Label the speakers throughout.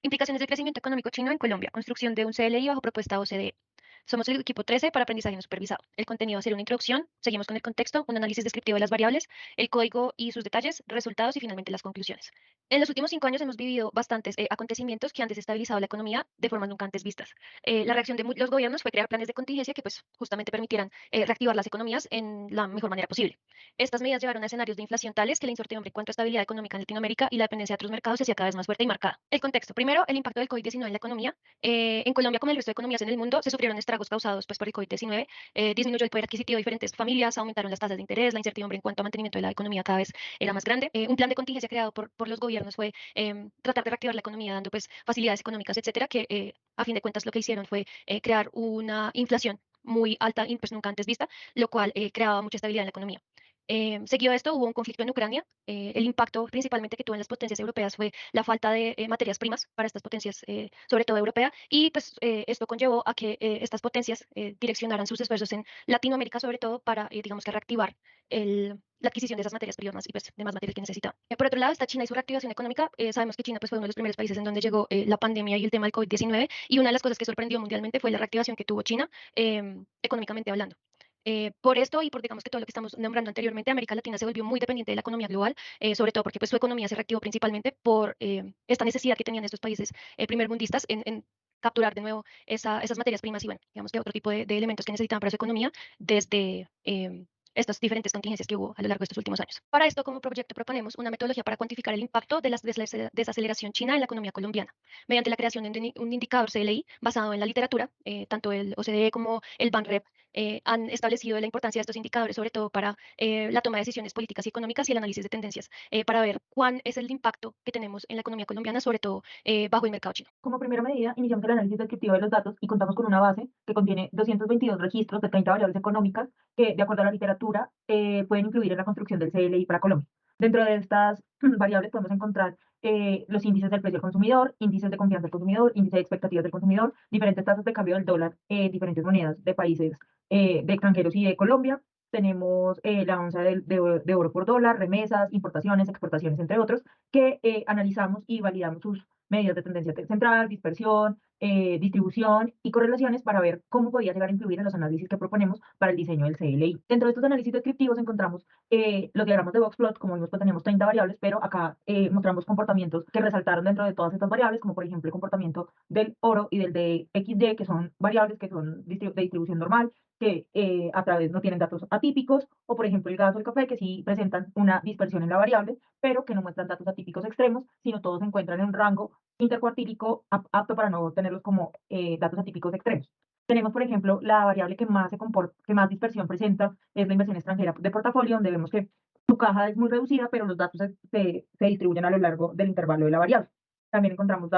Speaker 1: Implicaciones del crecimiento económico chino en Colombia. Construcción de un CLI bajo propuesta OCDE. Somos el equipo 13 para aprendizaje no supervisado. El contenido va a ser una introducción, seguimos con el contexto, un análisis descriptivo de las variables, el código y sus detalles, resultados y finalmente las conclusiones. En los últimos 5 años hemos vivido bastantes acontecimientos que han desestabilizado la economía de formas nunca antes vistas. La reacción de los gobiernos fue crear planes de contingencia que pues justamente permitieran reactivar las economías en la mejor manera posible. Estas medidas llevaron a escenarios de inflación tales que la incertidumbre en cuanto a estabilidad económica en Latinoamérica y la dependencia de otros mercados se hacía cada vez más fuerte y marcada. El contexto. Primero, el impacto del COVID-19 en la economía. En Colombia, como en el resto de economías en el mundo, se sufrieron estragos causados pues, por el COVID-19. Disminuyó el poder adquisitivo de diferentes familias, aumentaron las tasas de interés, la incertidumbre en cuanto a mantenimiento de la economía cada vez era más grande. Un plan de contingencia creado por los gobiernos fue tratar de reactivar la economía dando pues, facilidades económicas, etcétera, que a fin de cuentas lo que hicieron fue crear una inflación muy alta y pues nunca antes vista, lo cual creaba mucha estabilidad en la economía. Seguido a esto, hubo un conflicto en Ucrania. El impacto principalmente que tuvo en las potencias europeas fue la falta de materias primas para estas potencias, sobre todo europea, y pues esto conllevó a que estas potencias direccionaran sus esfuerzos en Latinoamérica, sobre todo para, digamos que, reactivar la adquisición de esas materias primas y pues demás materias que necesitaban. Por otro lado, está China y su reactivación económica. Sabemos que China pues, fue uno de los primeros países en donde llegó la pandemia y el tema del COVID-19, y una de las cosas que sorprendió mundialmente fue la reactivación que tuvo China económicamente hablando. Por esto y por digamos que todo lo que estamos nombrando anteriormente, América Latina se volvió muy dependiente de la economía global, sobre todo porque pues, su economía se reactivó principalmente por esta necesidad que tenían estos países primermundistas en capturar de nuevo esas materias primas y bueno, digamos que otro tipo de elementos que necesitaban para su economía desde estas diferentes contingencias que hubo a lo largo de estos últimos años. Para esto, como proyecto, proponemos una metodología para cuantificar el impacto de la desaceleración china en la economía colombiana, mediante la creación de un indicador CLI basado en la literatura, tanto el OCDE como el BANREP han establecido la importancia de estos indicadores, sobre todo para la toma de decisiones políticas y económicas y el análisis de tendencias, para ver cuál es el impacto que tenemos en la economía colombiana, sobre todo bajo el mercado chino.
Speaker 2: Como primera medida, iniciamos el análisis descriptivo de los datos y contamos con una base que contiene 222 registros de 30 variables económicas que, de acuerdo a la literatura, pueden influir en la construcción del CLI para Colombia. Dentro de estas variables podemos encontrar los índices del precio del consumidor, índices de confianza del consumidor, índice de expectativas del consumidor, diferentes tasas de cambio del dólar en diferentes monedas de países de extranjeros y de Colombia. Tenemos la onza de oro por dólar, remesas, importaciones, exportaciones, entre otros, que analizamos y validamos sus medios de tendencia central, dispersión, distribución y correlaciones para ver cómo podía llegar a influir en los análisis que proponemos para el diseño del CLI. Dentro de estos análisis descriptivos encontramos los diagramas de boxplot. Como vimos, pues tenemos 30 variables, pero acá mostramos comportamientos que resaltaron dentro de todas estas variables, como por ejemplo el comportamiento del oro y del de XY, que son variables que son de distribución normal, que a través no tienen datos atípicos, o por ejemplo el gas o el café, que sí presentan una dispersión en la variable, pero que no muestran datos atípicos extremos, sino todos se encuentran en un rango intercuartílico apto para no tenerlos como datos atípicos extremos. Tenemos, por ejemplo, la variable que más, que más dispersión presenta es la inversión extranjera de portafolio, donde vemos que su caja es muy reducida, pero los datos se distribuyen a lo largo del intervalo de la variable. También encontramos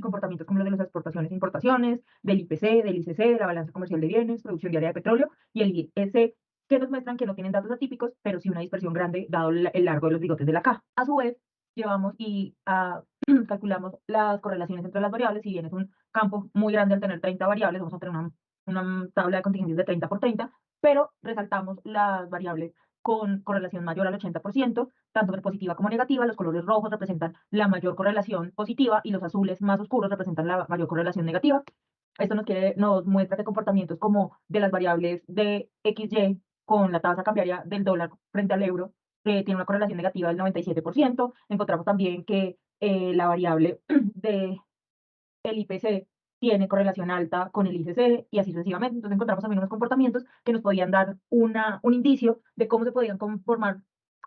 Speaker 2: comportamientos como los de las exportaciones e importaciones, del IPC, del ICC, de la balanza comercial de bienes, producción diaria de petróleo y el IEC, que nos muestran que no tienen datos atípicos, pero sí una dispersión grande dado el largo de los bigotes de la caja. A su vez, llevamos calculamos las correlaciones entre las variables. Si bien es un campo muy grande al tener 30 variables, vamos a tener una tabla de contingencias de 30 por 30, pero resaltamos las variables con correlación mayor al 80%, tanto positiva como negativa. Los colores rojos representan la mayor correlación positiva y los azules más oscuros representan la mayor correlación negativa. Esto nos muestra que comportamientos como de las variables de XY con la tasa cambiaria del dólar frente al euro tiene una correlación negativa del 97%. Encontramos también que la variable del IPC tiene correlación alta con el ICC y así sucesivamente. Entonces encontramos también unos comportamientos que nos podían dar un indicio de cómo se podían conformar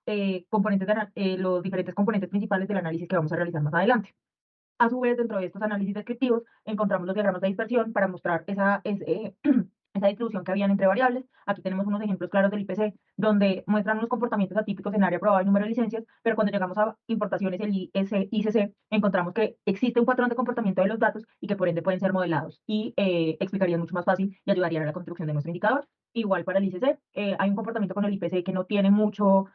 Speaker 2: los diferentes componentes principales del análisis que vamos a realizar más adelante. A su vez, dentro de estos análisis descriptivos, encontramos los diagramas de dispersión para mostrar esa distribución que habían entre variables. Aquí tenemos unos ejemplos claros del IPC, donde muestran unos comportamientos atípicos en área probada y número de licencias, pero cuando llegamos a importaciones, el ICC, encontramos que existe un patrón de comportamiento de los datos y que por ende pueden ser modelados y explicarían mucho más fácil y ayudarían a la construcción de nuestro indicador. Igual para el ICC, hay un comportamiento con el IPC que no tiene mucho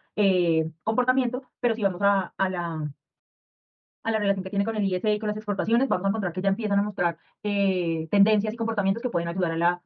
Speaker 2: comportamiento, pero si vamos a la relación que tiene con el ISE y con las exportaciones, vamos a encontrar que ya empiezan a mostrar tendencias y comportamientos que pueden ayudar a la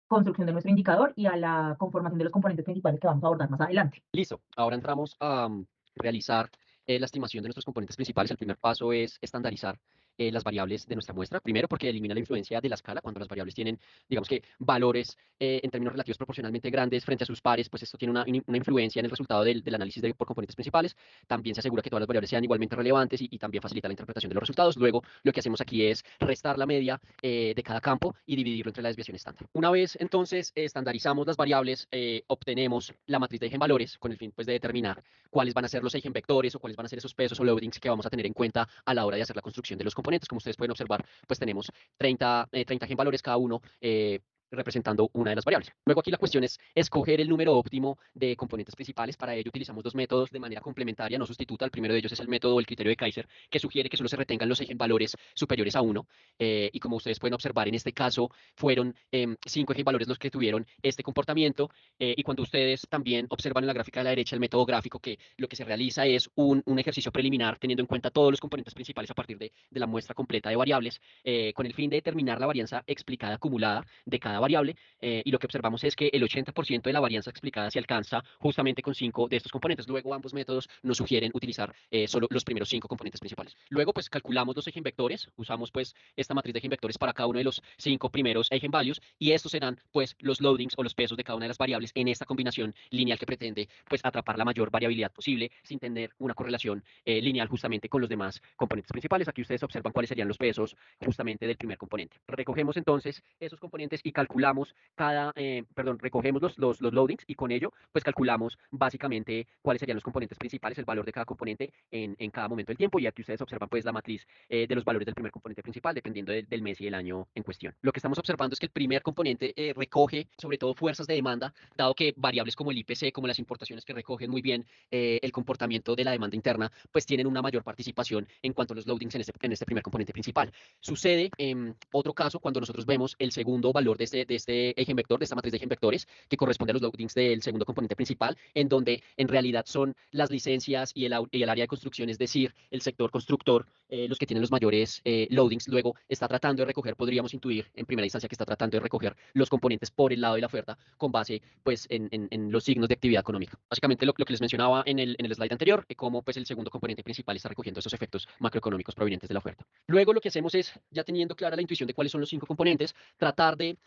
Speaker 2: construcción de nuestro indicador y a la conformación de los componentes principales que vamos a abordar más adelante.
Speaker 3: Listo, ahora entramos a realizar la estimación de nuestros componentes principales. El primer paso es estandarizar las variables de nuestra muestra. Primero, porque elimina la influencia de la escala. Cuando las variables tienen, digamos que, valores en términos relativos proporcionalmente grandes frente a sus pares, pues esto tiene una influencia en el resultado del análisis por componentes principales. También se asegura que todas las variables sean igualmente relevantes y también facilita la interpretación de los resultados. Luego, lo que hacemos aquí es restar la media de cada campo y dividirlo entre la desviación estándar. Una vez entonces estandarizamos las variables, obtenemos la matriz de eigenvalores con el fin pues, de determinar cuáles van a ser los eigenvectores o cuáles van a ser esos pesos o loadings que vamos a tener en cuenta a la hora de hacer la construcción de los componentes. Como ustedes pueden observar, pues tenemos 30 eigenvalores cada uno. Representando una de las variables. Luego aquí la cuestión es escoger el número óptimo de componentes principales. Para ello utilizamos dos métodos de manera complementaria, no sustituta. El primero de ellos es el método o el criterio de Kaiser, que sugiere que solo se retengan los eigenvalores superiores a 1. Y como ustedes pueden observar, en este caso fueron 5 eigenvalores los que tuvieron este comportamiento. Y cuando ustedes también observan en la gráfica de la derecha el método gráfico, que lo que se realiza es un ejercicio preliminar teniendo en cuenta todos los componentes principales a partir de la muestra completa de variables, con el fin de determinar la varianza explicada acumulada de cada variable, y lo que observamos es que el 80% de la varianza explicada se alcanza justamente con 5 de estos componentes. Luego ambos métodos nos sugieren utilizar solo los primeros 5 componentes principales. Luego pues calculamos los eigenvectores, usamos pues esta matriz de eigenvectores para cada uno de los 5 primeros eigenvalues, y estos serán pues los loadings o los pesos de cada una de las variables en esta combinación lineal que pretende pues atrapar la mayor variabilidad posible sin tener una correlación lineal justamente con los demás componentes principales. Aquí ustedes observan cuáles serían los pesos justamente del primer componente. Recogemos entonces esos componentes y calculamos recogemos los loadings, y con ello pues calculamos básicamente cuáles serían los componentes principales, el valor de cada componente en cada momento del tiempo, y aquí ustedes observan pues la matriz de los valores del primer componente principal dependiendo del mes y el año en cuestión. Lo que estamos observando es que el primer componente recoge sobre todo fuerzas de demanda, dado que variables como el IPC, como las importaciones, que recogen muy bien el comportamiento de la demanda interna, pues tienen una mayor participación en cuanto a los loadings en este primer componente principal. Sucede en otro caso cuando nosotros vemos el segundo valor de este eigenvector, de esta matriz de eigenvectores, que corresponde a los loadings del segundo componente principal, en donde en realidad son las licencias y el área de construcción, es decir, el sector constructor, los que tienen los mayores loadings. Luego está tratando de recoger, podríamos intuir en primera instancia que está tratando de recoger los componentes por el lado de la oferta con base pues en los signos de actividad económica. Básicamente lo que les mencionaba en el slide anterior, cómo pues el segundo componente principal está recogiendo esos efectos macroeconómicos provenientes de la oferta. Luego lo que hacemos es, ya teniendo clara la intuición de cuáles son los 5 componentes, tratar de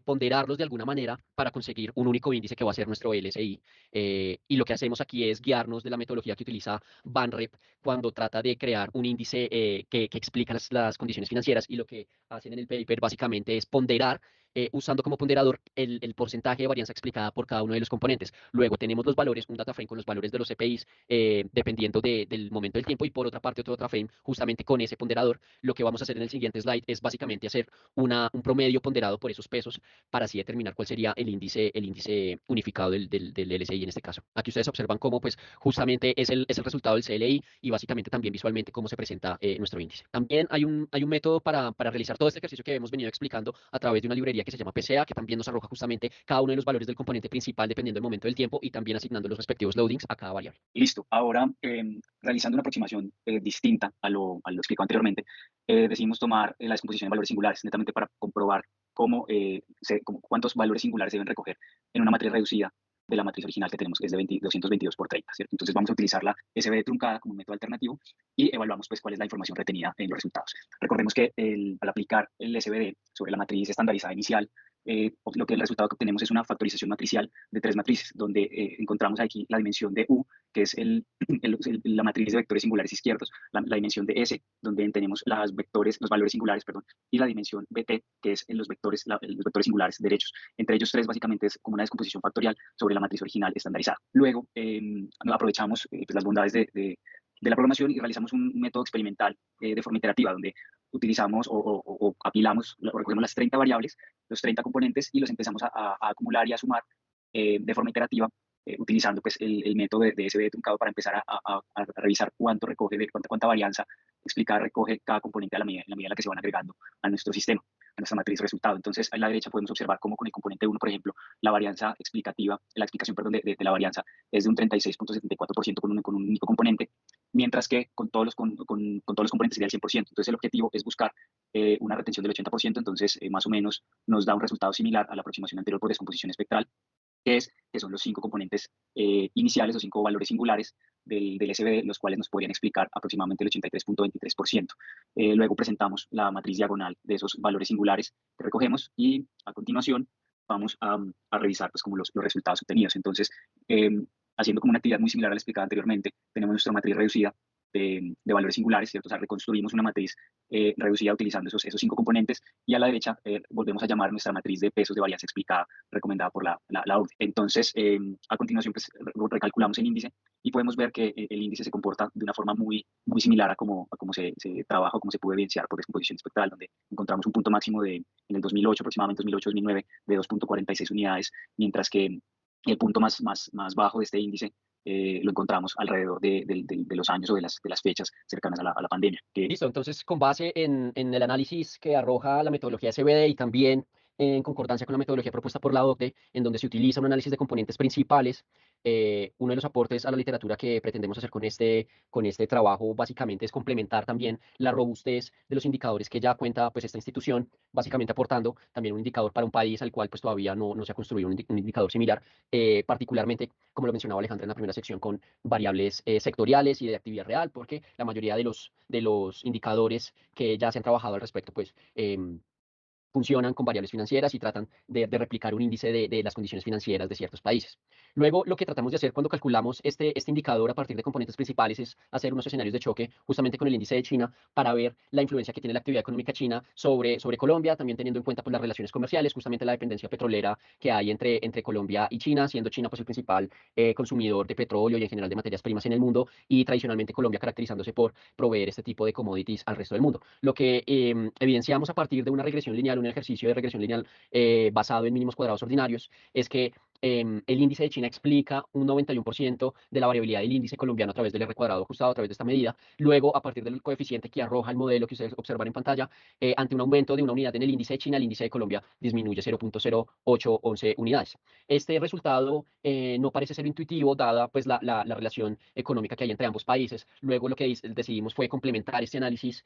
Speaker 3: ponderarlos de alguna manera para conseguir un único índice que va a ser nuestro LSI. Y lo que hacemos aquí es guiarnos de la metodología que utiliza Banrep cuando trata de crear un índice que explica las condiciones financieras, y lo que hacen en el paper básicamente es ponderar, usando como ponderador el porcentaje de varianza explicada por cada uno de los componentes. Luego tenemos los valores, un data frame con los valores de los CPIs, dependiendo del momento del tiempo, y por otra parte otro data frame justamente con ese ponderador. Lo que vamos a hacer en el siguiente slide es básicamente hacer un promedio ponderado por esos pesos para así determinar cuál sería el índice unificado del LSI en este caso. Aquí ustedes observan cómo pues justamente es el resultado del CLI, y básicamente también visualmente cómo se presenta nuestro índice. También hay un método para realizar todo este ejercicio que hemos venido explicando a través de una librería que se llama PCA, que también nos arroja justamente cada uno de los valores del componente principal dependiendo del momento del tiempo, y también asignando los respectivos loadings a cada variable.
Speaker 4: Listo. Ahora, realizando una aproximación distinta a lo explicado anteriormente, decidimos tomar la descomposición de valores singulares, netamente para comprobar cuántos valores singulares deben recoger en una matriz reducida de la matriz original que tenemos, que es de 222 por 30, ¿cierto? Entonces vamos a utilizar la SVD truncada como un método alternativo y evaluamos pues cuál es la información retenida en los resultados. Recordemos que al aplicar el SVD sobre la matriz estandarizada inicial, el resultado que obtenemos es una factorización matricial de 3 matrices, donde encontramos aquí la dimensión de U, que es la matriz de vectores singulares izquierdos, la dimensión de S, donde tenemos los valores singulares, perdón, y la dimensión BT, que es los vectores singulares derechos. Entre ellos 3 básicamente es como una descomposición factorial sobre la matriz original estandarizada. Luego aprovechamos pues, las bondades de la programación y realizamos un método experimental de forma iterativa, donde utilizamos o apilamos o recogemos las 30 variables, los 30 componentes, y los empezamos a acumular y a sumar de forma iterativa, utilizando pues el método de SVD truncado para empezar a revisar cuánta varianza explicada recoge cada componente en la medida en la que se van agregando a nuestro sistema, a nuestra matriz resultado. Entonces, a la derecha podemos observar cómo con el componente 1, por ejemplo, la explicación, perdón, de la varianza es de un 36.74% con un único componente, mientras que con todos los componentes sería el 100%. Entonces, el objetivo es buscar una retención del 80%, entonces más o menos nos da un resultado similar a la aproximación anterior por descomposición espectral, que son los 5 componentes iniciales o 5 valores singulares del SBD, los cuales nos podrían explicar aproximadamente el 83.23%. Luego presentamos la matriz diagonal de esos valores singulares que recogemos y a continuación vamos a revisar pues, como los resultados obtenidos. Entonces, haciendo como una actividad muy similar a la explicada anteriormente, tenemos nuestra matriz reducida de valores singulares, ¿cierto? O sea, reconstruimos una matriz reducida utilizando esos 5 componentes y a la derecha volvemos a llamar nuestra matriz de pesos de varianza explicada recomendada por la OCDE. Entonces, a continuación, pues, recalculamos el índice y podemos ver que el índice se comporta de una forma muy similar a cómo se trabaja o cómo se puede evidenciar por descomposición espectral, donde encontramos un punto máximo en el 2008, aproximadamente 2008-2009, de 2.46 unidades, mientras que el punto más bajo de este índice lo encontramos alrededor de los años o de las fechas cercanas a la pandemia.
Speaker 3: Listo, entonces con base en el análisis que arroja la metodología SBD y también en concordancia con la metodología propuesta por la OCDE, en donde se utiliza un análisis de componentes principales, uno de los aportes a la literatura que pretendemos hacer con este trabajo básicamente es complementar también la robustez de los indicadores que ya cuenta pues, esta institución, básicamente aportando también un indicador para un país al cual pues, todavía no se ha construido un indicador similar, particularmente, como lo mencionaba Alejandra en la primera sección, con variables sectoriales y de actividad real, porque la mayoría de los indicadores que ya se han trabajado al respecto, pues funcionan con variables financieras y tratan de replicar un índice de las condiciones financieras de ciertos países. Luego, lo que tratamos de hacer cuando calculamos este indicador a partir de componentes principales es hacer unos escenarios de choque justamente con el índice de China para ver la influencia que tiene la actividad económica china sobre Colombia, también teniendo en cuenta pues, las relaciones comerciales, justamente la dependencia petrolera que hay entre Colombia y China, siendo China pues, el principal consumidor de petróleo y en general de materias primas en el mundo, y tradicionalmente Colombia caracterizándose por proveer este tipo de commodities al resto del mundo. Lo que evidenciamos a partir de una regresión lineal, un ejercicio de regresión lineal basado en mínimos cuadrados ordinarios, es que el índice de China explica un 91% de la variabilidad del índice colombiano a través del R cuadrado ajustado, a través de esta medida. Luego, a partir del coeficiente que arroja el modelo que ustedes observan en pantalla, ante un aumento de una unidad en el índice de China, el índice de Colombia disminuye 0.0811 unidades. Este resultado no parece ser intuitivo, dada pues, la relación económica que hay entre ambos países. Luego, lo que decidimos fue complementar este análisis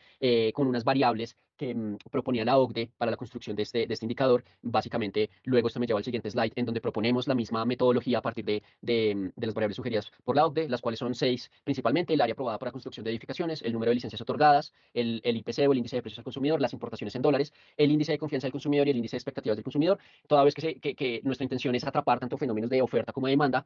Speaker 3: con unas variables que proponía la OCDE para la construcción de este indicador. Básicamente, luego esto me lleva al siguiente slide, en donde proponemos la misma metodología a partir de las variables sugeridas por la OCDE, las cuales son 6 principalmente: el área aprobada para construcción de edificaciones, el número de licencias otorgadas, el IPC o el índice de precios al consumidor, las importaciones en dólares, el índice de confianza del consumidor y el índice de expectativas del consumidor, toda vez que nuestra intención es atrapar tanto fenómenos de oferta como de demanda,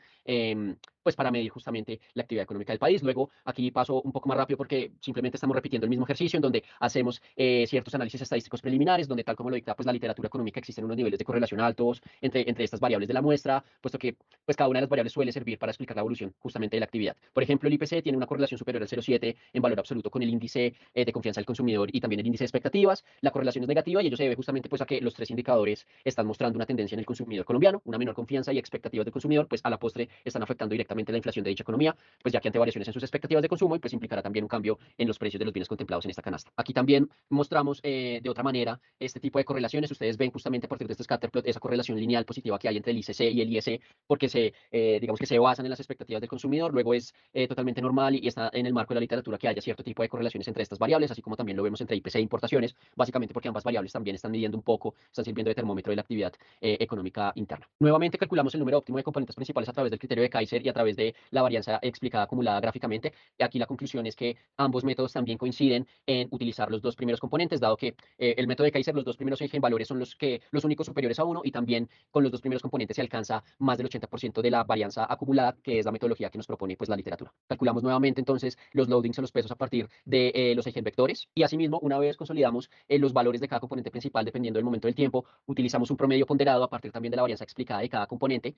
Speaker 3: pues para medir justamente la actividad económica del país. Luego, aquí paso un poco más rápido porque simplemente estamos repitiendo el mismo ejercicio en donde hacemos ciertos análisis estadísticos preliminares, donde tal como lo dicta pues, la literatura económica, existen unos niveles de correlación altos entre estas variables de la muestra, puesto que pues, cada una de las variables suele servir para explicar la evolución justamente de la actividad. Por ejemplo, el IPC tiene una correlación superior al 0,7 en valor absoluto con el índice de confianza del consumidor y también el índice de expectativas. La correlación es negativa y ello se debe justamente pues, a que los 3 indicadores están mostrando una tendencia en el consumidor colombiano, una menor confianza y expectativas del consumidor, pues a la postre están afectando directamente la inflación de dicha economía, pues ya que ante variaciones en sus expectativas de consumo y pues implicará también un cambio en los precios de los bienes contemplados en esta canasta. Aquí también mostramos de otra manera este tipo de correlaciones. Ustedes ven justamente a partir de este scatterplot esa correlación lineal positiva que hay entre el ICC y el IS, porque digamos que se basan en las expectativas del consumidor. Luego es totalmente normal y está en el marco de la literatura que haya cierto tipo de correlaciones entre estas variables, así como también lo vemos entre IPC e importaciones, básicamente porque ambas variables también están midiendo un poco, están sirviendo de termómetro de la actividad económica interna. Nuevamente calculamos el número óptimo de componentes principales a través del criterio de Kaiser y a través de la varianza explicada acumulada gráficamente. Aquí la conclusión es que ambos métodos también coinciden en utilizar los 2 primeros componentes, dado que el método de Kaiser, los 2 primeros eigenvalores son los únicos superiores a 1, y también con los 2 primeros componentes se alcanza más del 80% de la varianza acumulada, que es la metodología que nos propone pues, la literatura. Calculamos nuevamente entonces los loadings o los pesos a partir de los eigenvectores, y asimismo, una vez consolidamos los valores de cada componente principal dependiendo del momento del tiempo, utilizamos un promedio ponderado a partir también de la varianza explicada de cada componente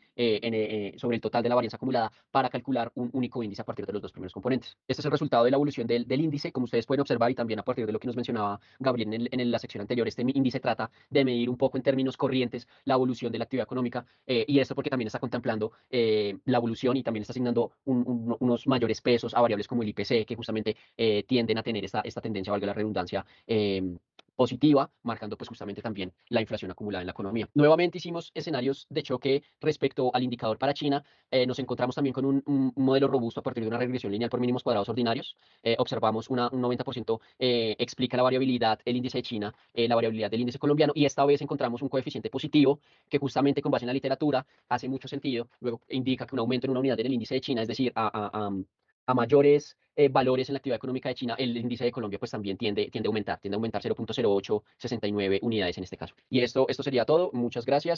Speaker 3: sobre el total de la varianza acumulada para calcular un único índice a partir de los 2 primeros componentes. Este es el resultado de la evolución del índice, como ustedes pueden observar, y también a partir de lo que nos mencionaba Gabriel en la sección anterior. Este índice trata de medir un poco en términos corrientes la evolución de la actividad económica, y esto porque también está contemplando la evolución y también está asignando unos mayores pesos a variables como el IPC, que justamente tienden a tener esta tendencia, valga la redundancia, positiva, marcando pues justamente también la inflación acumulada en la economía. Nuevamente hicimos escenarios de choque respecto al indicador para China. Nos encontramos también con un modelo robusto a partir de una regresión lineal por mínimos cuadrados ordinarios. Observamos un 90% explica la variabilidad, el índice de China, la variabilidad del índice colombiano, y esta vez encontramos un coeficiente positivo que justamente con base en la literatura hace mucho sentido. Luego indica que un aumento en una unidad en el índice de China, es decir, a mayores valores en la actividad económica de China, el índice de Colombia pues también tiende a aumentar 0.0869 unidades en este caso. Y esto sería todo. Muchas gracias.